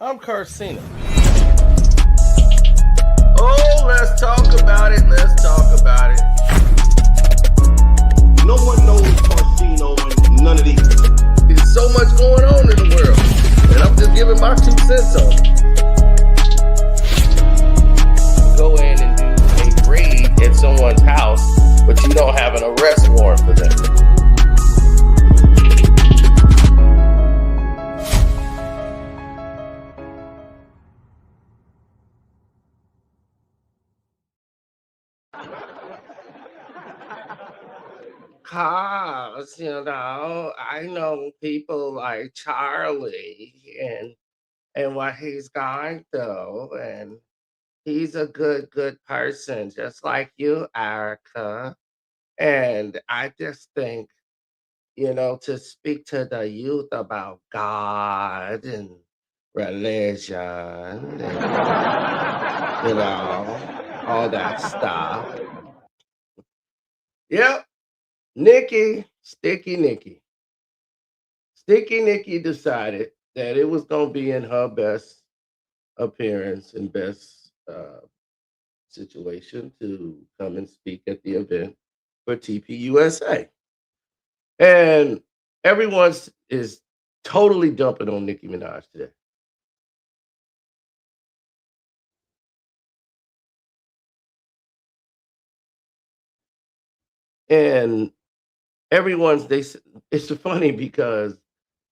I'm Kirk. Oh, let's talk about it. Let's talk about it. No one knows Corsino and none of these. There's so much going on in the world, and I'm just giving my 2 cents on it. Go in and do a raid at someone's house, but you don't have an arrest warrant for them. Cause, I know people like Charlie and what he's going through, and he's a good person, just like you, Erica. And I just think, to speak to the youth about God and religion and, all that stuff. Yep, Nikki, Sticky Nikki. Sticky Nikki decided that it was going to be in her best appearance and best situation to come and speak at the event for TPUSA. And everyone's is totally dumping on Nicki Minaj today. And it's funny because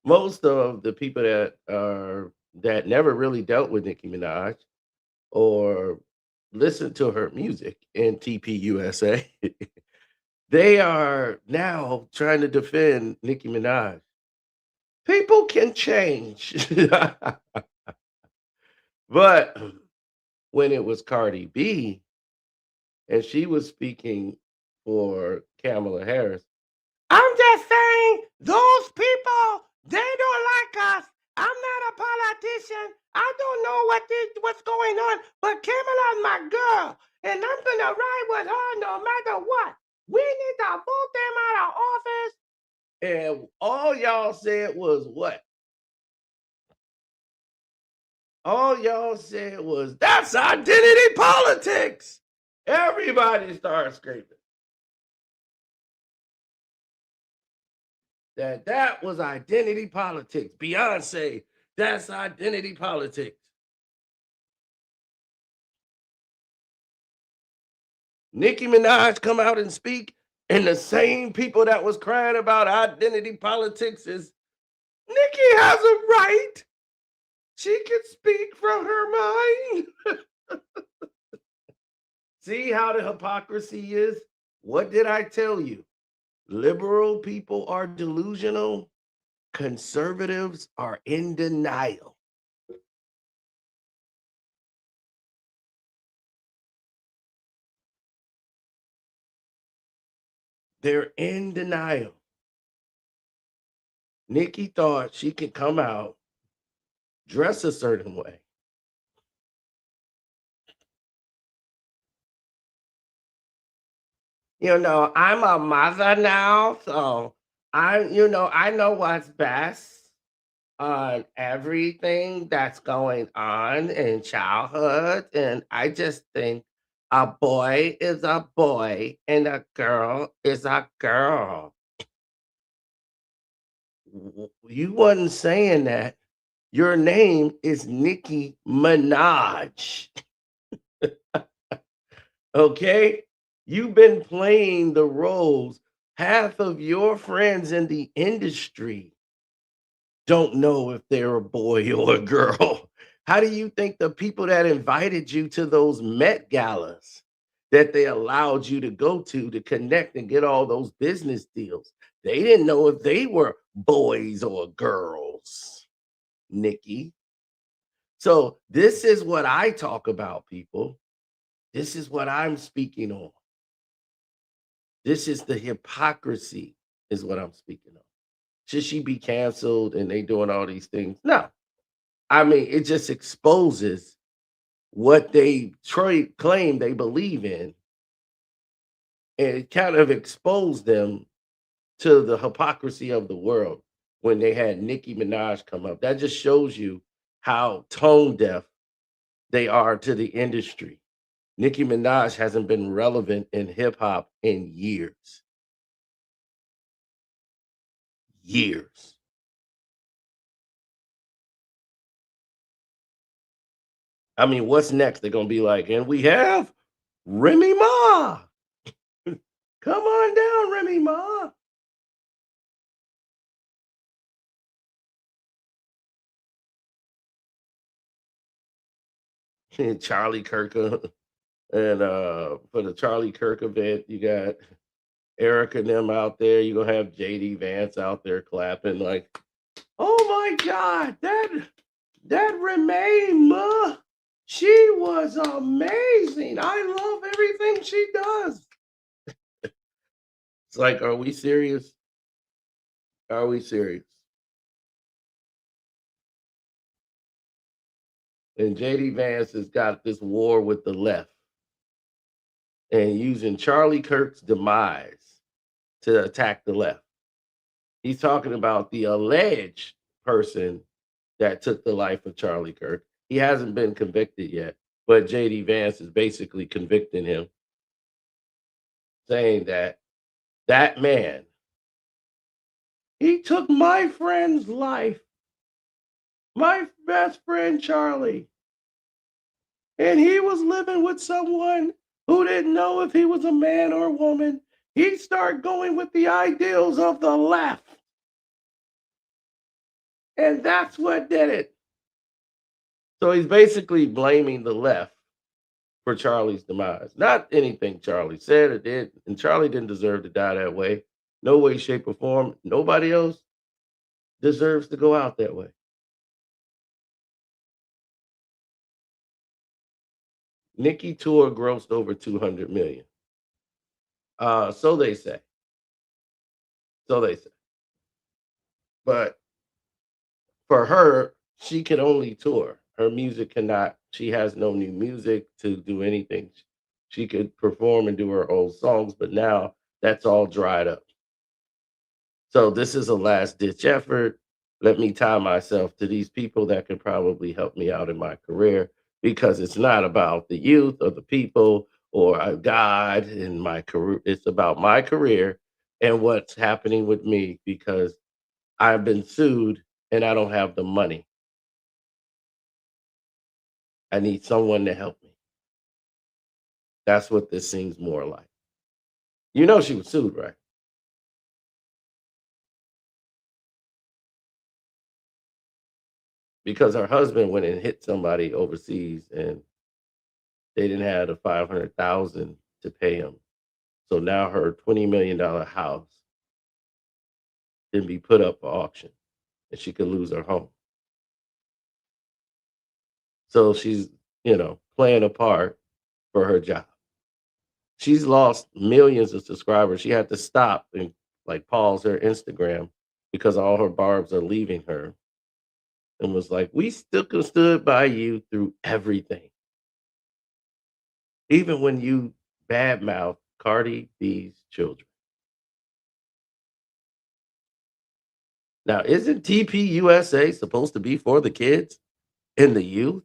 most of the people that never really dealt with Nicki Minaj or listened to her music in TPUSA, they are now trying to defend Nicki Minaj. People can change. But when it was Cardi B and she was speaking for Kamala Harris, I'm just saying those people, they don't like us. I'm not a politician. I don't know what's going on, but Kamala's my girl, and I'm gonna ride with her no matter what. We need to vote them out of office. And all y'all said was what? All y'all said was that's identity politics. Everybody started screaming that was identity politics. Beyonce, that's identity politics. Nicki Minaj come out and speak, and the same people that was crying about identity politics is Nicki has a right. She can speak from her mind. See how the hypocrisy is? What did I tell you? Liberal people are delusional. Conservatives are in denial. They're in denial. Nicki thought she could come out, dress a certain way. I'm a mother now, so I know what's best on everything that's going on in childhood. And I just think a boy is a boy and a girl is a girl. You wasn't saying that. Your name is Nicki Minaj. Okay? You've been playing the roles. Half of your friends in the industry don't know if they're a boy or a girl. How do you think the people that invited you to those Met galas that they allowed you to go to connect and get all those business deals? They didn't know if they were boys or girls, Nikki. So this is what I talk about, people. This is what I'm speaking on. This is the hypocrisy, is what I'm speaking on. Should she be canceled and they doing all these things? No. I mean, it just exposes what they claim they believe in. And it kind of exposed them to the hypocrisy of the world when they had Nicki Minaj come up. That just shows you how tone deaf they are to the industry. Nicki Minaj hasn't been relevant in hip hop in years. Years. I mean, what's next? They're gonna be like, and we have Remy Ma. Come on down, Remy Ma. And Charlie Kirk and for the Charlie Kirk event, you got Erica and them out there. You're gonna have JD Vance out there clapping like, oh my god, that Remain Ma. She was amazing. I love everything she does. It's like, are we serious? Are we serious? And JD Vance has got this war with the left and using Charlie Kirk's demise to attack the left. He's talking about the alleged person that took the life of Charlie Kirk. He hasn't been convicted yet, but JD Vance is basically convicting him, saying that that man, he took my friend's life, my best friend Charlie, and he was living with someone who didn't know if he was a man or a woman. He started going with the ideals of the left, and that's what did it. So he's basically blaming the left for Charlie's demise. Not anything Charlie said or did, and Charlie didn't deserve to die that way. No way, shape, or form. Nobody else deserves to go out that way. Nicki tour grossed over 200 million. So they say. So they say. But for her, she can only tour. Her music cannot, she has no new music to do anything. She could perform and do her old songs, but now that's all dried up. So this is a last ditch effort. Let me tie myself to these people that could probably help me out in my career because it's not about the youth or the people or God in my career. It's about my career and what's happening with me because I've been sued and I don't have the money. I need someone to help me. That's what this seems more like. You know, she was sued, right? Because her husband went and hit somebody overseas and they didn't have the 500,000 to pay him. So now her $20 million house can be put up for auction and she could lose her home. So she's, playing a part for her job. She's lost millions of subscribers. She had to stop and like pause her Instagram because all her barbs are leaving her and was like, we still stood by you through everything. Even when you badmouth Cardi B's children. Now, isn't TPUSA supposed to be for the kids and the youth?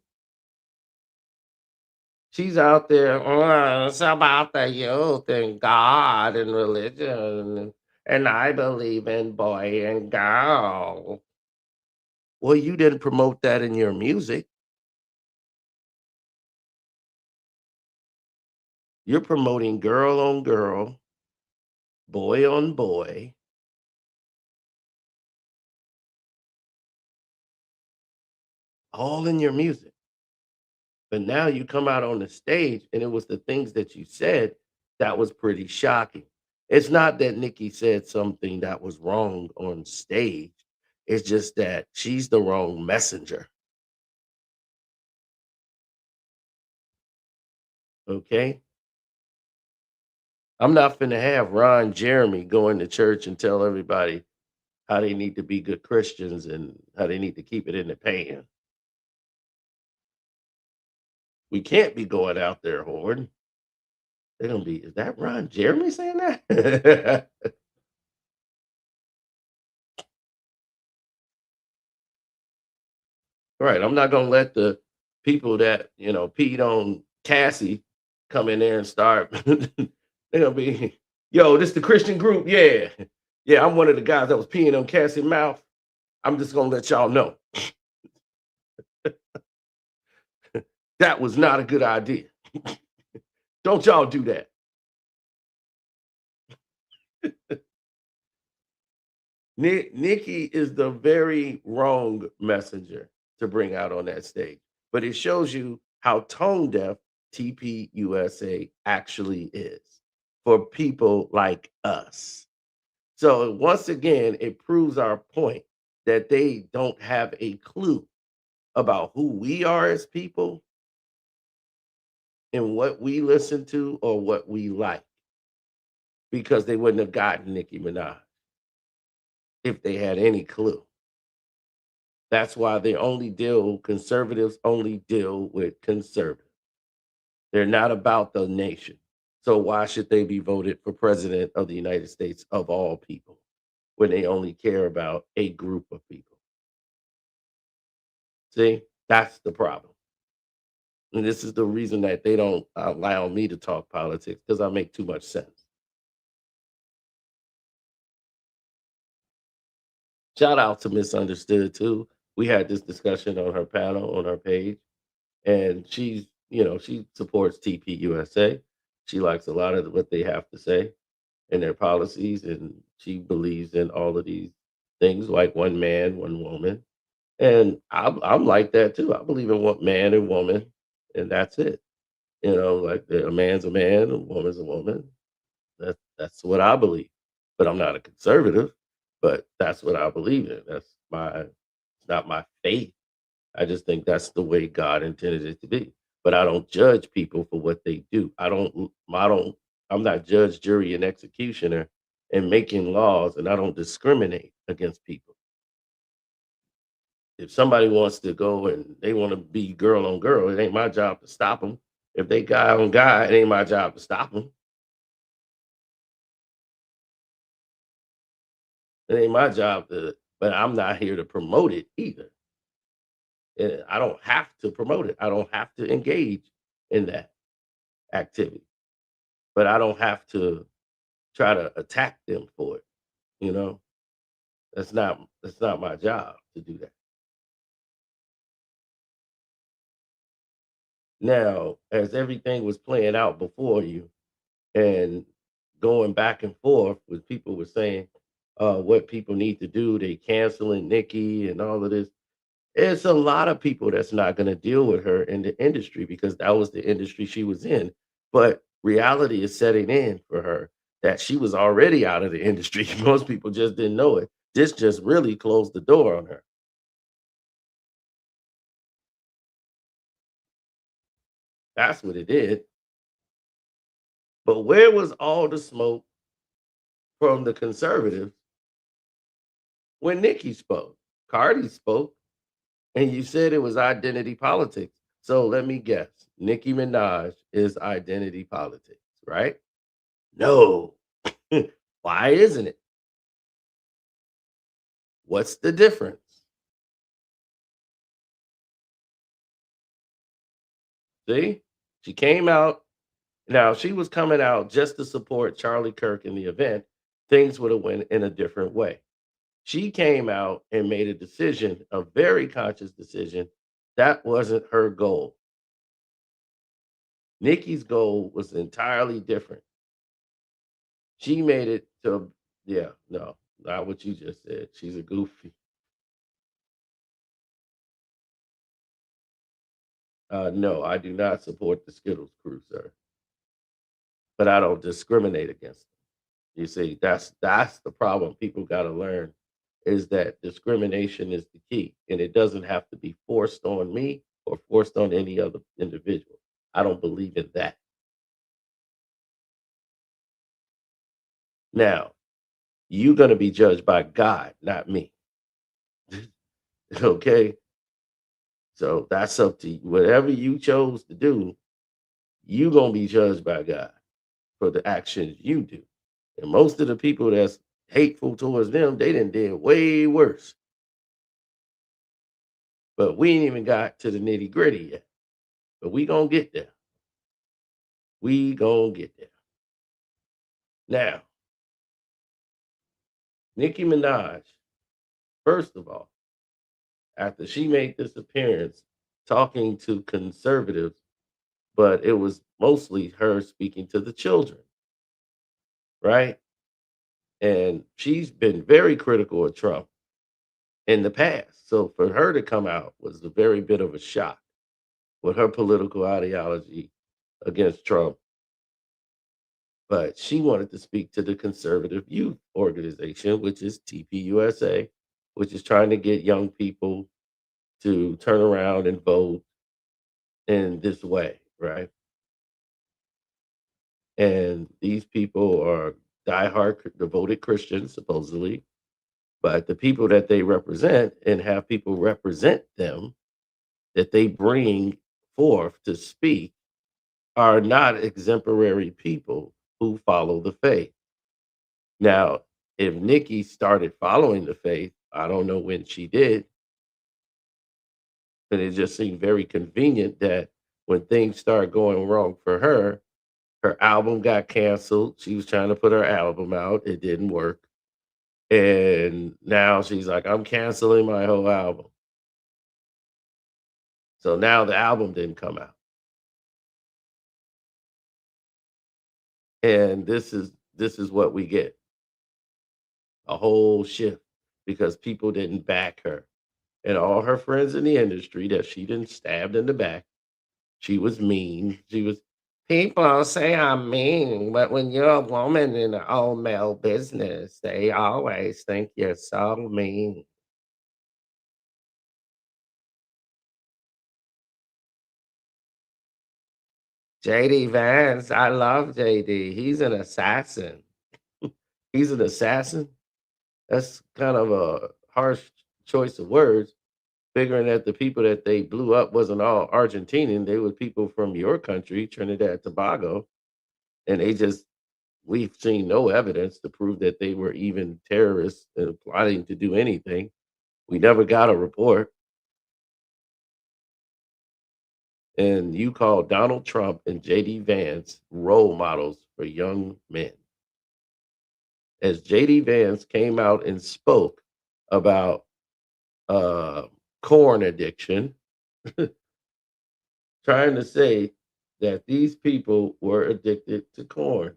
She's out there, "Oh, it's about the youth and God and religion, and I believe in boy and girl." Well, you didn't promote that in your music. You're promoting girl on girl, boy on boy, all in your music. But now you come out on the stage and it was the things that you said that was pretty shocking. It's not that Nikki said something that was wrong on stage. It's just that she's the wrong messenger. Okay. I'm not finna have Ron Jeremy go into church and tell everybody how they need to be good Christians and how they need to keep it in the pan. We can't be going out there hoarding. They're gonna be, is that Ron Jeremy saying that? Right. I'm not gonna let the people that, peed on Cassie come in there and start they're gonna be, yo, this the Christian group. Yeah. Yeah, I'm one of the guys that was peeing on Cassie's mouth. I'm just gonna let y'all know that was not a good idea. Don't y'all do that. Nikki is the very wrong messenger to bring out on that stage. But it shows you how tone deaf TPUSA actually is for people like us. So once again, it proves our point that they don't have a clue about who we are as people and what we listen to or what we like, because they wouldn't have gotten Nicki Minaj if they had any clue. That's why conservatives only deal with conservatives. They're not about the nation. So why should they be voted for president of the United States of all people when they only care about a group of people? See, that's the problem. And this is the reason that they don't allow me to talk politics, because I make too much sense. Shout out to Misunderstood too. We had this discussion on her panel on her page, and she supports TPUSA. She likes a lot of what they have to say and their policies, and she believes in all of these things like one man, one woman. And I'm like that too. I believe in one man and woman, and that's it. Like a man's a man, a woman's a woman. That's what I believe. But I'm not a conservative, but that's what I believe in. It's not my faith. I just think that's the way God intended it to be. But I don't judge people for what they do. I'm not judge, jury, and executioner and making laws, and I don't discriminate against people. If somebody wants to go and they want to be girl on girl, it ain't my job to stop them. If they guy on guy, it ain't my job to stop them. It ain't my job but I'm not here to promote it either. And I don't have to promote it. I don't have to engage in that activity, but I don't have to try to attack them for it. You know, that's not my job to do that. Now, as everything was playing out before you and going back and forth with people were saying what people need to do, they canceling Nikki and all of this. It's a lot of people that's not going to deal with her in the industry because that was the industry she was in. But reality is setting in for her that she was already out of the industry. Most people just didn't know it. This just really closed the door on her. That's what it did. But where was all the smoke from the conservatives when Nikki spoke? Cardi spoke, and you said it was identity politics. So let me guess. Nicki Minaj is identity politics, right? No. Why isn't it? What's the difference? See, she came out. Now she was coming out just to support Charlie Kirk in the event. Things would have went in a different way. She came out and made a decision, a very conscious decision. That wasn't her goal. Nikki's goal was entirely different. She made it to, yeah, no, not what you just said. She's a goofy. No, I do not support the Skittles crew, sir, but I don't discriminate against them. You see, that's the problem people got to learn is that discrimination is the key, and it doesn't have to be forced on me or forced on any other individual. I don't believe in that. Now, you're going to be judged by God, not me. Okay? So that's up to you. Whatever you chose to do, you're going to be judged by God for the actions you do. And most of the people that's hateful towards them, they done did way worse. but we ain't even got to the nitty-gritty yet. But we gonna get there. We gonna get there. Now, Nicki Minaj, first of all, after she made this appearance talking to conservatives, but it was mostly her speaking to the children, right? And she's been very critical of Trump in the past. So for her to come out was a very bit of a shock with her political ideology against Trump. But she wanted to speak to the conservative youth organization, which is TPUSA, which is trying to get young people to turn around and vote in this way, right? And these people are diehard devoted Christians, supposedly, but the people that they represent and have people represent them that they bring forth to speak are not exemplary people who follow the faith. Now, if Nikki started following the faith, I don't know when she did, but it just seemed very convenient that when things started going wrong for her album got canceled. She was trying to put her album out, it didn't work. And now she's like, I'm canceling my whole album. So now the album didn't come out. And this is what we get, a whole shift because people didn't back her. And all her friends in the industry that she didn't stabbed in the back, she was mean. She was people say I'm mean, but when you're a woman in an all male business, they always think you're so mean. JD Vance, I love JD. He's an assassin. He's an assassin. That's kind of a harsh choice of words, figuring that the people that they blew up wasn't all Argentinian. They were people from your country, Trinidad Tobago. And we've seen no evidence to prove that they were even terrorists and plotting to do anything. We never got a report. And you call Donald Trump and JD Vance role models for young men. As JD Vance came out and spoke about uh, corn addiction, trying to say that these people were addicted to corn,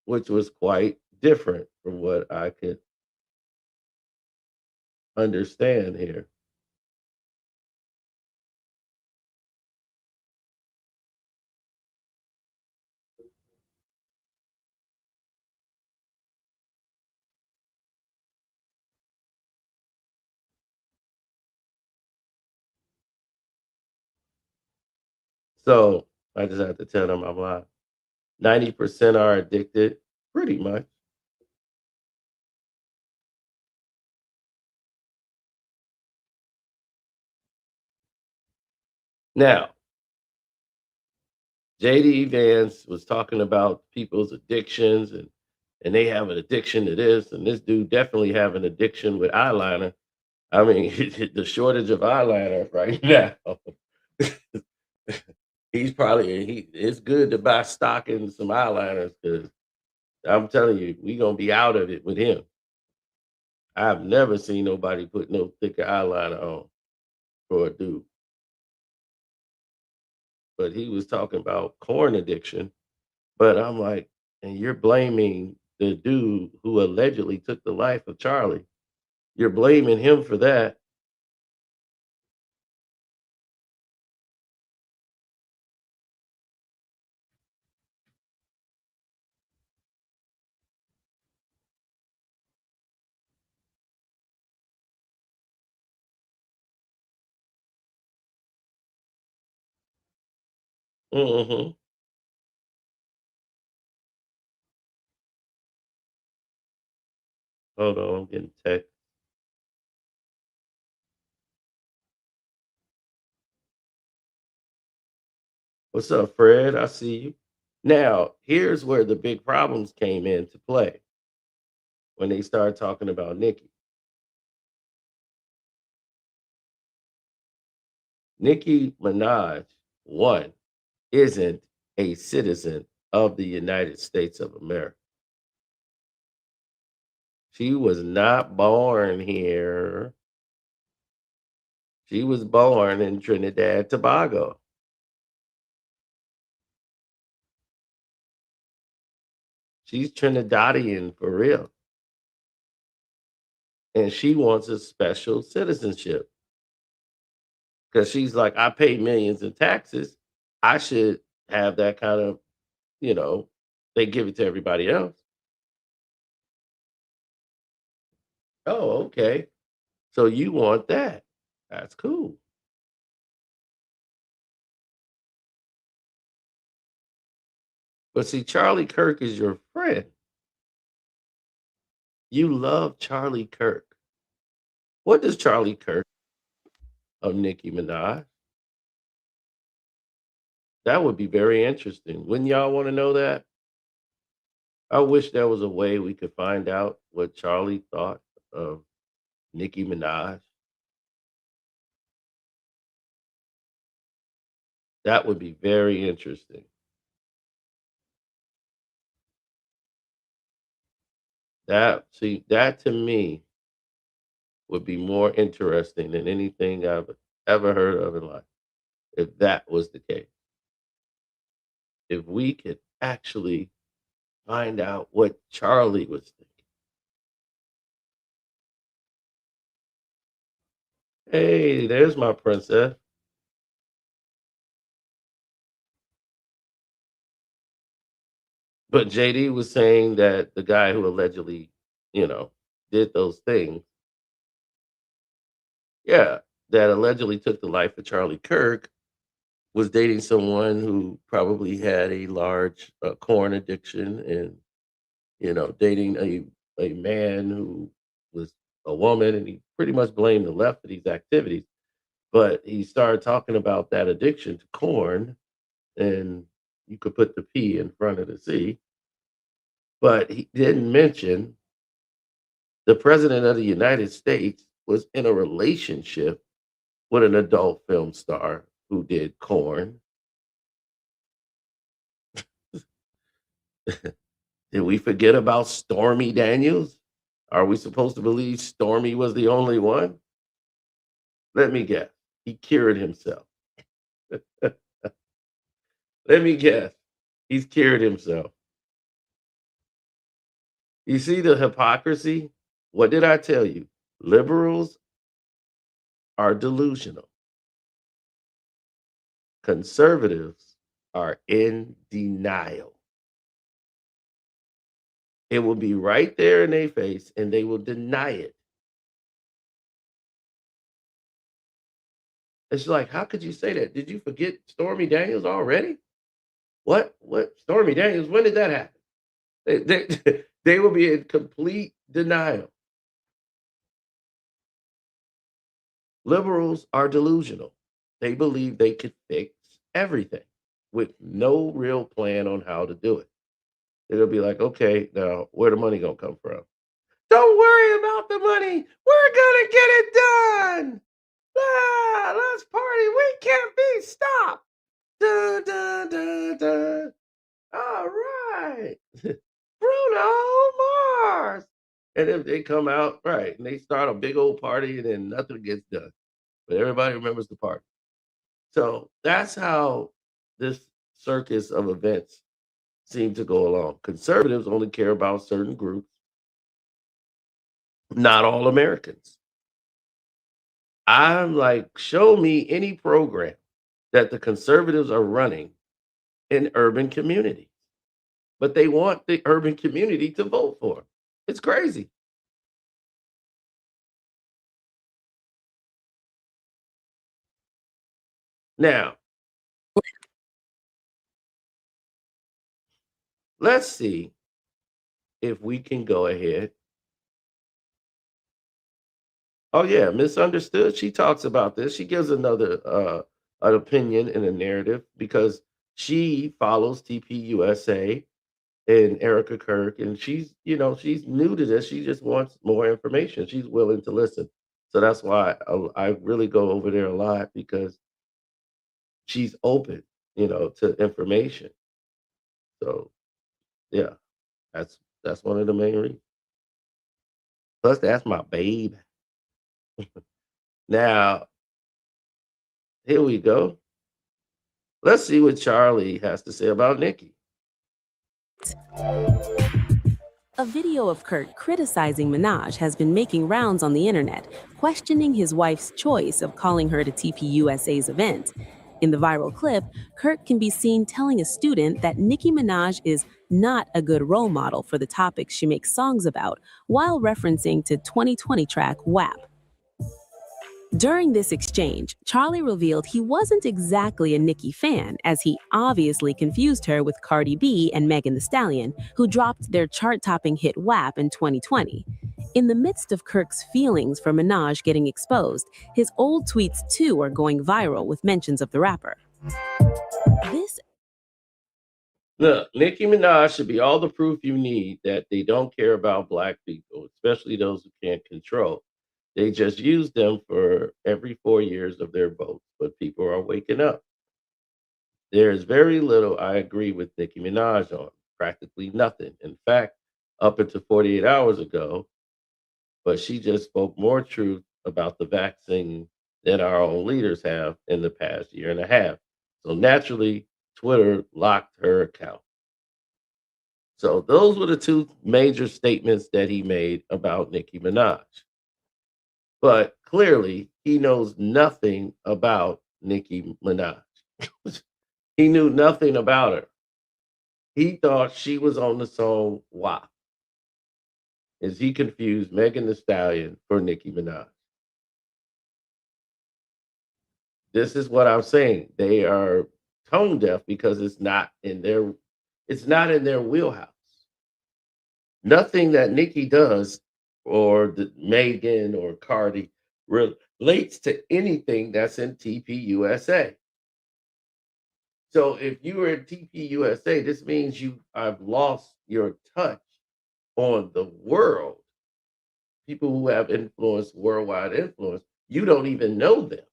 which was quite different from what I could understand here. So I just have to tell them I'm lying. 90% are addicted, pretty much. Now, JD Vance was talking about people's addictions and they have an addiction to this, and this dude definitely have an addiction with eyeliner. I mean, the shortage of eyeliner right now. It's good to buy stock in some eyeliners because I'm telling you, we gonna be out of it with him. I've never seen nobody put no thicker eyeliner on for a dude. But he was talking about corn addiction. But I'm like, and you're blaming the dude who allegedly took the life of Charlie. You're blaming him for that. Mhm. Hold on, I'm getting text. What's up, Fred? I see you. Now, here's where the big problems came into play when they started talking about Nikki. Nicki Minaj, one, isn't a citizen of the United States of America. She was not born here. She was born in Trinidad, Tobago. She's Trinidadian for real. And she wants a special citizenship because she's like, I pay millions in taxes. I should have that kind of, you know, they give it to everybody else. Oh, okay. So you want that. That's cool. But see, Charlie Kirk is your friend. You love Charlie Kirk. What does Charlie Kirk of Nicki Minaj? That would be very interesting. Wouldn't y'all want to know that? I wish there was a way we could find out what Charlie thought of Nicki Minaj. That would be very interesting. That to me would be more interesting than anything I've ever heard of in life. If that was the case, if we could actually find out what Charlie was thinking. Hey, there's my princess. But JD was saying that the guy who allegedly, you know, did those things, yeah, that allegedly took the life of Charlie Kirk was dating someone who probably had a large corn addiction and, dating a man who was a woman, and he pretty much blamed the left for these activities. But he started talking about that addiction to corn, and you could put the P in front of the C, but he didn't mention the president of the United States was in a relationship with an adult film star who did corn. Did we forget about Stormy Daniels? Are we supposed to believe Stormy was the only one? Let me guess. He cured himself. Let me guess. He's cured himself. You see the hypocrisy? What did I tell you? Liberals are delusional. Conservatives are in denial. It will be right there in their face and they will deny it. It's like, how could you say that? Did you forget Stormy Daniels already? What? What? Stormy Daniels? When did that happen? They will be in complete denial. Liberals are delusional. They believe they could fix everything with no real plan on how to do it. It'll be like, okay, now where the money gonna come from? Don't worry about the money. We're gonna get it done. Ah, let's party. We can't be stopped. Dun, dun, dun, dun. All right. Bruno Mars. And if they come out, right, and they start a big old party and then nothing gets done. But everybody remembers the party. So that's how this circus of events seem to go along. Conservatives only care about certain groups, not all Americans. I'm like, show me any program that the conservatives are running in urban communities, but they want the urban community to vote for 'em. It's crazy. Now, let's see if we can go ahead. Oh yeah, misunderstood. She talks about this. She gives another an opinion and a narrative because she follows TPUSA and Erica Kirk, and she's new to this. She just wants more information. She's willing to listen. So that's why I really go over there a lot because she's open, to information. So yeah, that's one of the main reasons. Plus, that's my babe. Now, here we go. Let's see what Charlie has to say about Nicki. A video of Kirk criticizing Minaj has been making rounds on the internet, questioning his wife's choice of calling her to TPUSA's event. In the viral clip, Kirk can be seen telling a student that Nicki Minaj is not a good role model for the topics she makes songs about, while referencing to 2020 track WAP. During this exchange, Charlie revealed he wasn't exactly a Nicki fan, as he obviously confused her with Cardi B and Megan Thee Stallion, who dropped their chart-topping hit WAP in 2020. In the midst of Kirk's feelings for Minaj getting exposed, his old tweets too are going viral with mentions of the rapper. This Look, Nicki Minaj should be all the proof you need that they don't care about black people, especially those who can't control. They just use them for every 4 years of their votes, but people are waking up. There's very little I agree with Nicki Minaj on, practically nothing. In fact, up until 48 hours ago, but she just spoke more truth about the vaccine than our own leaders have in the past year and a half. So naturally, Twitter locked her account. So those were the two major statements that he made about Nicki Minaj. But clearly, he knows nothing about Nicki Minaj. He knew nothing about her. He thought she was on the song WAP as he confused Megan Thee Stallion for Nicki Minaj. This is what I'm saying. They are tone deaf because it's not in their wheelhouse. Nothing that Nicki does or the Megan or Cardi relates to anything that's in TPUSA. So if you were in TPUSA, this means you have lost your touch on the world. People who have influence, worldwide influence, you don't even know them.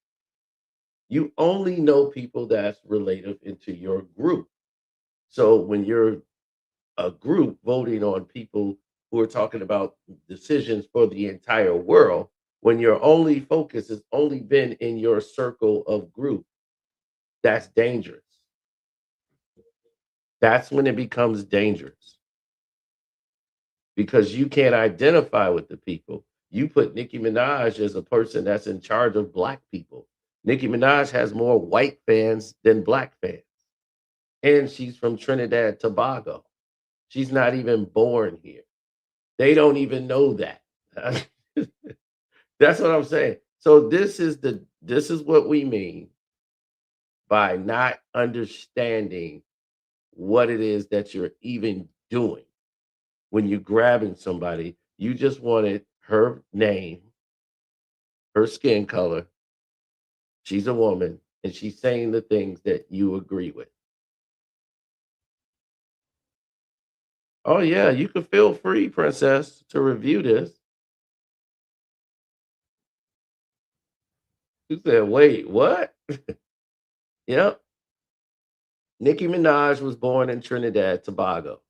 You only know people that's relative into your group. So when you're a group voting on people who are talking about decisions for the entire world, when your only focus has only been in your circle of group, that's dangerous. That's when it becomes dangerous because you can't identify with the people. You put Nicki Minaj as a person that's in charge of black people. Nicki Minaj has more white fans than black fans. And she's from Trinidad, Tobago. She's not even born here. They don't even know that. That's what I'm saying. So this is what we mean by not understanding what it is that you're even doing. When you're grabbing somebody, you just wanted her name, her skin color. She's a woman, and she's saying the things that you agree with. Oh yeah, you can feel free, princess, to review this. You said, wait, what? Yep. Nicki Minaj was born in Trinidad, Tobago.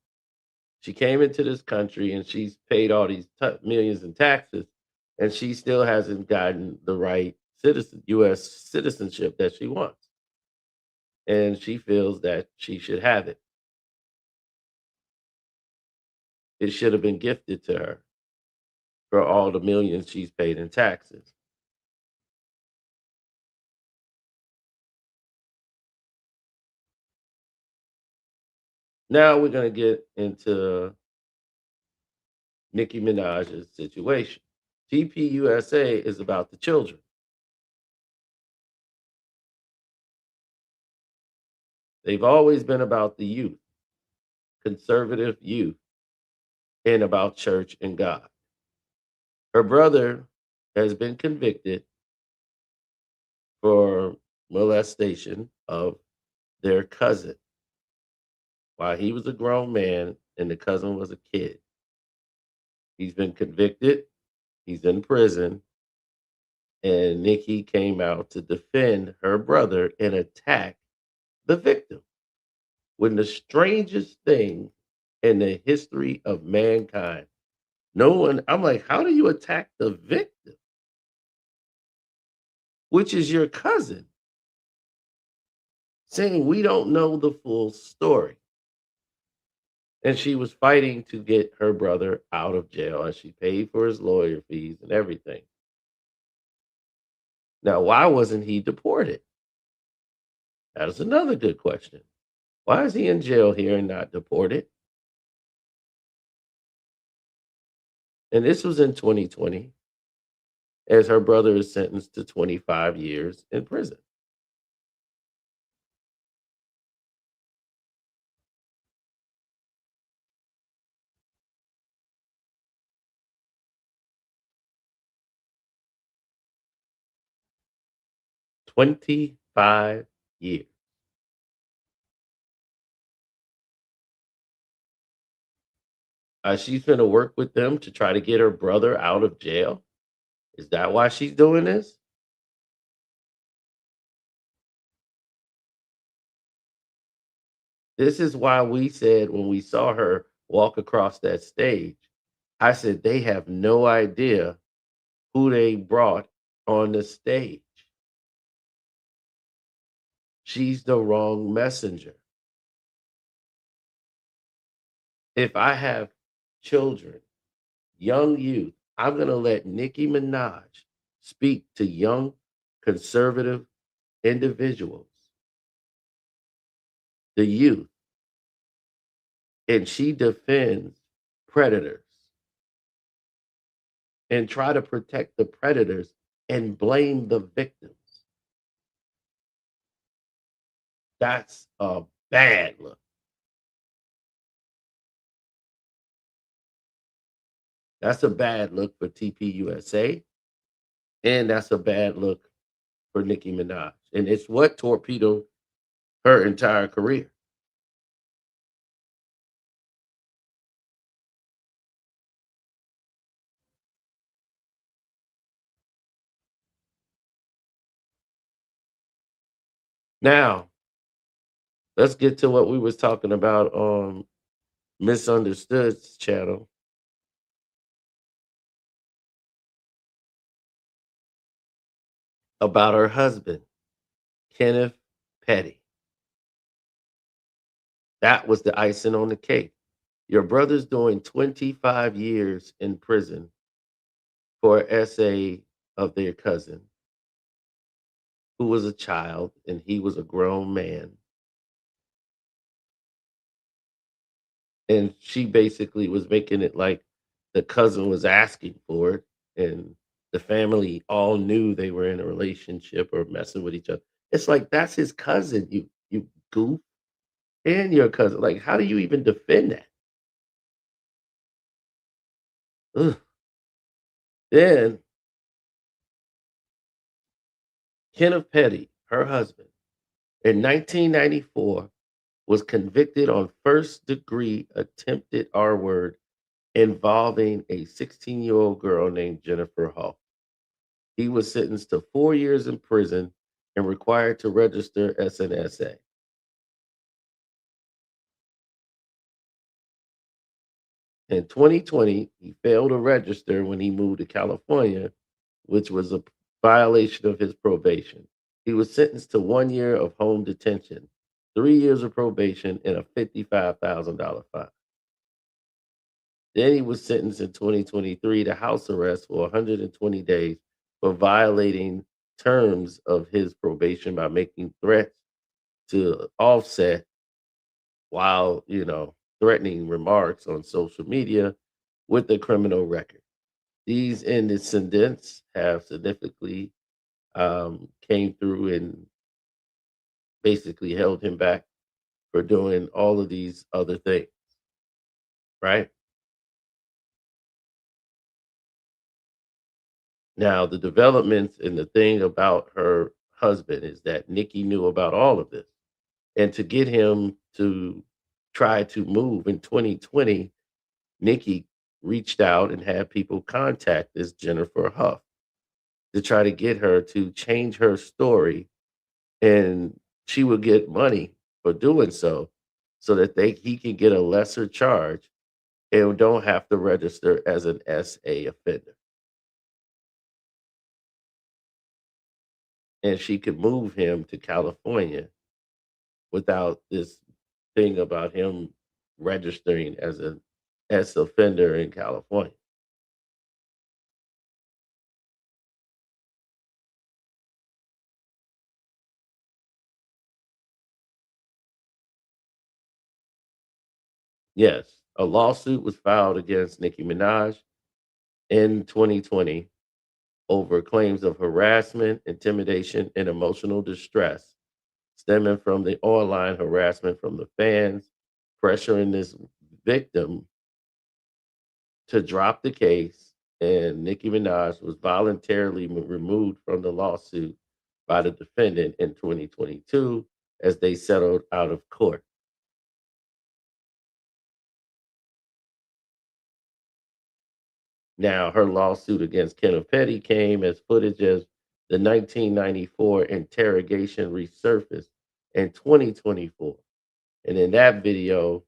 She came into this country and she's paid all these millions in taxes, and she still hasn't gotten the right U.S. citizenship that she wants. And she feels that she should have it. It should have been gifted to her for all the millions she's paid in taxes. Now we're going to get into Nicki Minaj's situation. TPUSA is about the children. They've always been about the youth, conservative youth, and about church and God. Her brother has been convicted for molestation of their cousin while he was a grown man and the cousin was a kid. He's been convicted, he's in prison, and Nicki came out to defend her brother and attack the victim. When the strangest thing in the history of mankind, no one, I'm like, how do you attack the victim, which is your cousin, saying we don't know the full story? And she was fighting to get her brother out of jail as she paid for his lawyer fees and everything. Now, why wasn't he deported? That is another good question. Why is he in jail here and not deported? And this was in 2020, as her brother is sentenced to 25 years in prison. 25 years. She's going to work with them to try to get her brother out of jail. Is that why she's doing this? This is why we said when we saw her walk across that stage, I said they have no idea who they brought on the stage. She's the wrong messenger. If I have children, young youth, I'm going to let Nicki Minaj speak to young conservative individuals, the youth, and she defends predators and try to protect the predators and blame the victims. That's a bad look. That's a bad look for TPUSA, and that's a bad look for Nicki Minaj. And it's what torpedoed her entire career. Now, let's get to what we was talking about on Misunderstood's channel about her husband, Kenneth Petty. That was the icing on the cake. Your brother's doing 25 years in prison for an essay of their cousin, who was a child and he was a grown man. And she basically was making it like the cousin was asking for it, and the family all knew they were in a relationship or messing with each other. It's like that's his cousin, you goof, and your cousin. Like, how do you even defend that? Ugh. Then Kenneth Petty, her husband, in 1994 was convicted on first degree attempted R word involving a 16-year-old girl named Jennifer Hall. He was sentenced to 4 years in prison and required to register as an SA. In 2020, he failed to register when he moved to California, which was a violation of his probation. He was sentenced to 1 year of home detention, 3 years of probation, and a $55,000 fine. Then he was sentenced in 2023 to house arrest for 120 days for violating terms of his probation by making threats to Offset while, threatening remarks on social media with a criminal record. These incidents have significantly came through and basically held him back for doing all of these other things, right? Now, the developments and the thing about her husband is that Nikki knew about all of this. And to get him to try to move in 2020, Nikki reached out and had people contact this Jennifer Huff. to try to get her to change her story, and she would get money for doing so that he can get a lesser charge and don't have to register as an SA offender. And she could move him to California without this thing about him registering as an S offender in California. Yes, a lawsuit was filed against Nicki Minaj in 2020 over claims of harassment, intimidation, and emotional distress stemming from the online harassment from the fans, pressuring this victim to drop the case. And Nicki Minaj was voluntarily removed from the lawsuit by the defendant in 2022 as they settled out of court. Now, her lawsuit against Kenneth Petty came as footage of the 1994 interrogation resurfaced in 2024. And in that video,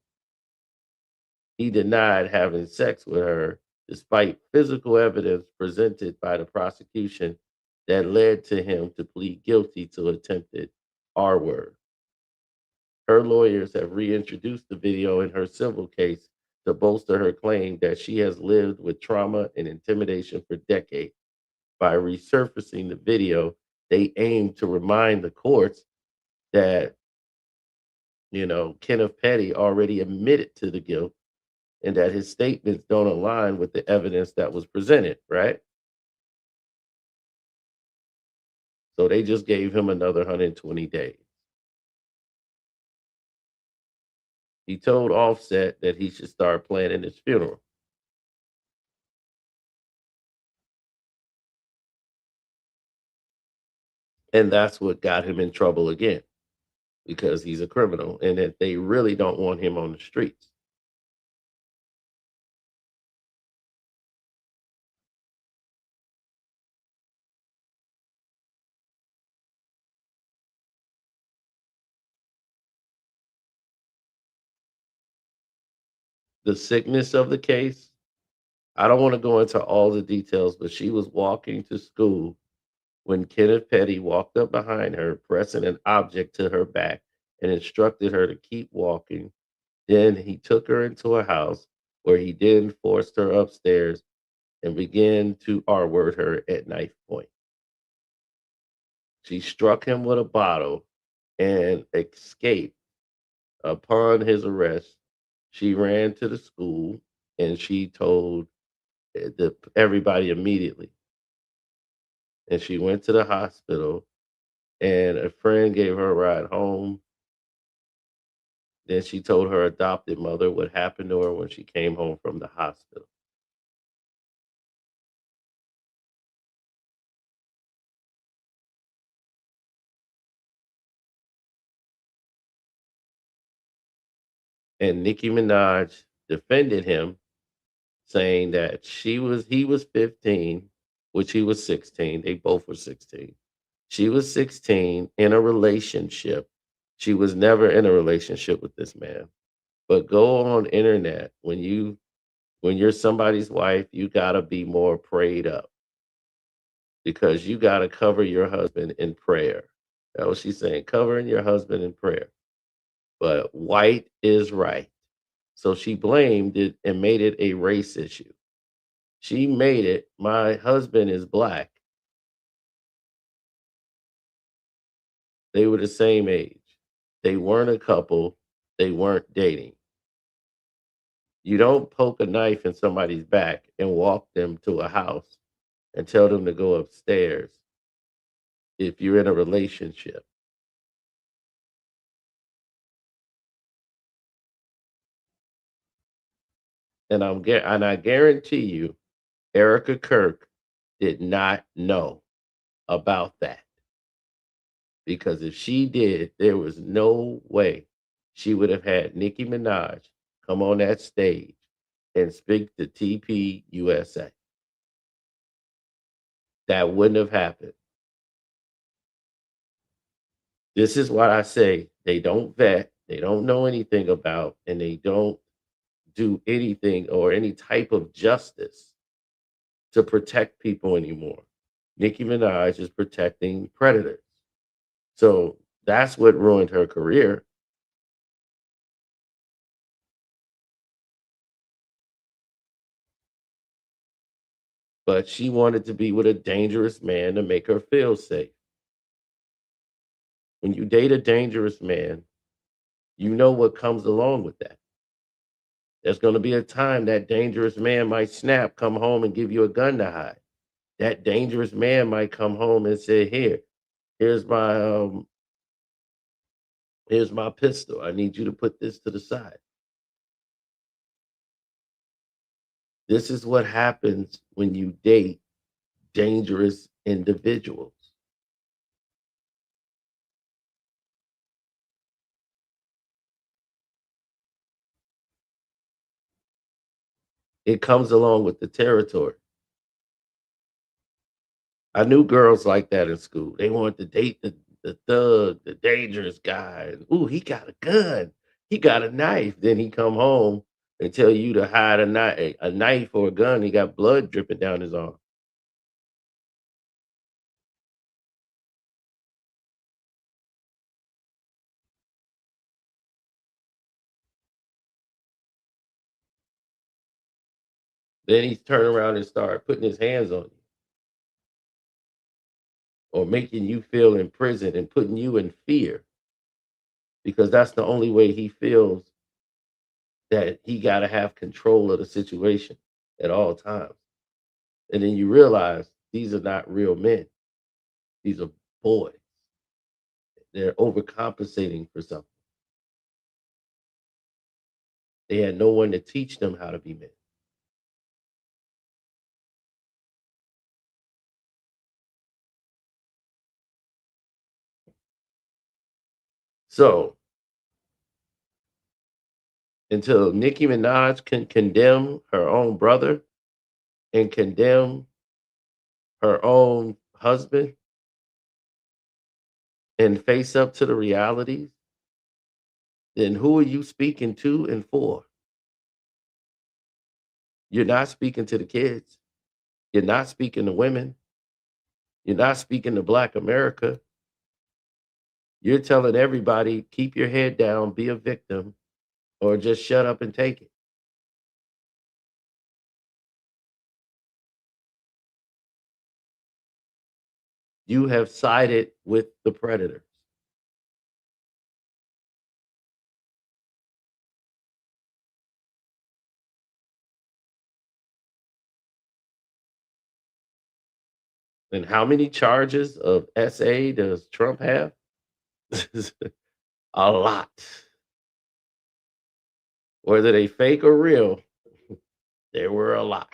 he denied having sex with her despite physical evidence presented by the prosecution that led to him to plead guilty to attempted R word. Her lawyers have reintroduced the video in her civil case to bolster her claim that she has lived with trauma and intimidation for decades. By resurfacing the video, they aim to remind the courts that, Kenneth Petty already admitted to the guilt and that his statements don't align with the evidence that was presented, right? So they just gave him another 120 days. He told Offset that he should start planning his funeral. And that's what got him in trouble again because he's a criminal and that they really don't want him on the streets. The sickness of the case, I don't want to go into all the details, but she was walking to school when Kenneth Petty walked up behind her, pressing an object to her back and instructed her to keep walking. Then he took her into a house where he then forced her upstairs and began to R word her at knife point. She struck him with a bottle and escaped. Upon his arrest, she ran to the school and she told everybody immediately. And she went to the hospital, and a friend gave her a ride home. Then she told her adopted mother what happened to her when she came home from the hospital. And Nicki Minaj defended him, saying that he was 15, which he was 16. They both were 16. She was 16 in a relationship. She was never in a relationship with this man. But go on internet when you're somebody's wife, you gotta be more prayed up because you gotta cover your husband in prayer. That's what she's saying, covering your husband in prayer. But white is right. So she blamed it and made it a race issue. She made it, my husband is black. They were the same age. They weren't a couple. They weren't dating. You don't poke a knife in somebody's back and walk them to a house and tell them to go upstairs if you're in a relationship. And I guarantee you, Erica Kirk did not know about that because if she did, there was no way she would have had Nicki Minaj come on that stage and speak to TPUSA. that wouldn't have happened. This is what I say. They don't vet, they don't know anything about, and they don't do anything or any type of justice to protect people anymore. Nicki Minaj is protecting predators. So that's what ruined her career. But she wanted to be with a dangerous man to make her feel safe. When you date a dangerous man, you know what comes along with that. There's going to be a time that dangerous man might snap, come home and give you a gun to hide. That dangerous man might come home and say, here's my pistol. I need you to put this to the side." This is what happens when you date dangerous individuals. It comes along with the territory. I knew girls like that in school. They wanted to date the thug, the dangerous guy. Ooh, he got a gun. He got a knife. Then he come home and tell you to hide a knife or a gun. He got blood dripping down his arm. Then he turn around and start putting his hands on you or making you feel in prison and putting you in fear because that's the only way he feels that he got to have control of the situation at all times. And then you realize these are not real men. These are boys. They're overcompensating for something. They had no one to teach them how to be men. So until Nicki Minaj can condemn her own brother and condemn her own husband and face up to the realities, then who are you speaking to and for? You're not speaking to the kids. You're not speaking to women. You're not speaking to Black America. You're telling everybody, keep your head down, be a victim, or just shut up and take it. You have sided with the predators. And how many charges of SA does Trump have? A lot. Whether they fake or real, there were a lot.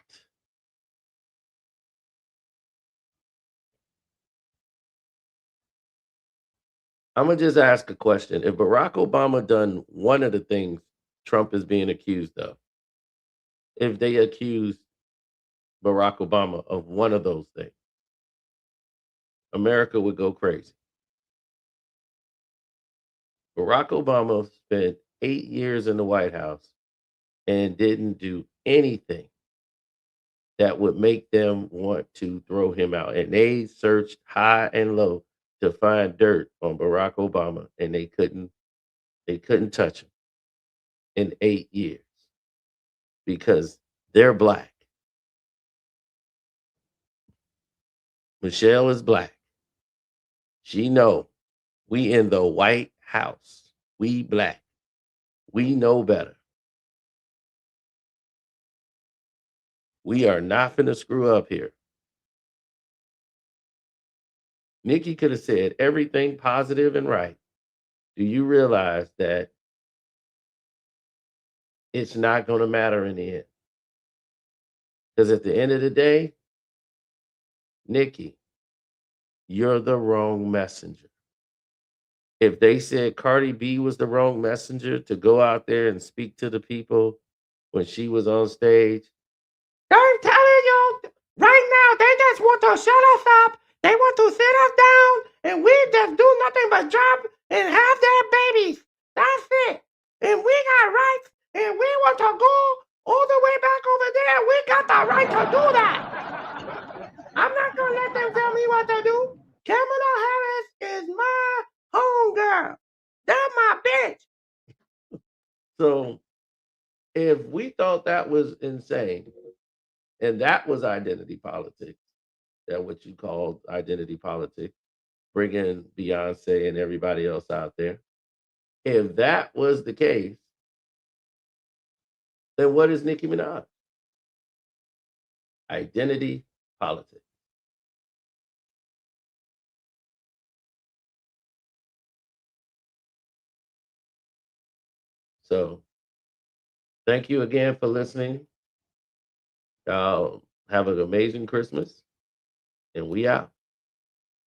I'm gonna just ask a question. If Barack Obama done one of the things Trump is being accused of, if they accused Barack Obama of one of those things, America would go crazy. Barack Obama spent 8 years in the White House and didn't do anything that would make them want to throw him out. And they searched high and low to find dirt on Barack Obama, and they couldn't touch him in 8 years because they're black. Michelle is black. She know we in the White House. We black. We know better. We are not finna screw up here. Nikki could have said everything positive and right. Do you realize that it's not going to matter in the end? Because at the end of the day, Nikki, you're the wrong messenger. If they said Cardi B was the wrong messenger to go out there and speak to the people when she was on stage, I'm telling you right now, they just want want to shut us up. They want to sit us down, and we just do nothing but drop and have their babies. That's it. And we got rights, and we want to go all the way back over there. We got the right to do that. I'm not going to let them tell me what to do. Kamala Harris is my homegirl. That's my bitch. So if we thought that was insane, and that was identity politics, that what you called identity politics, bringing Beyonce and everybody else out there. If that was the case, then what is Nicki Minaj? Identity politics. So thank you again for listening. Have an amazing Christmas, and we out.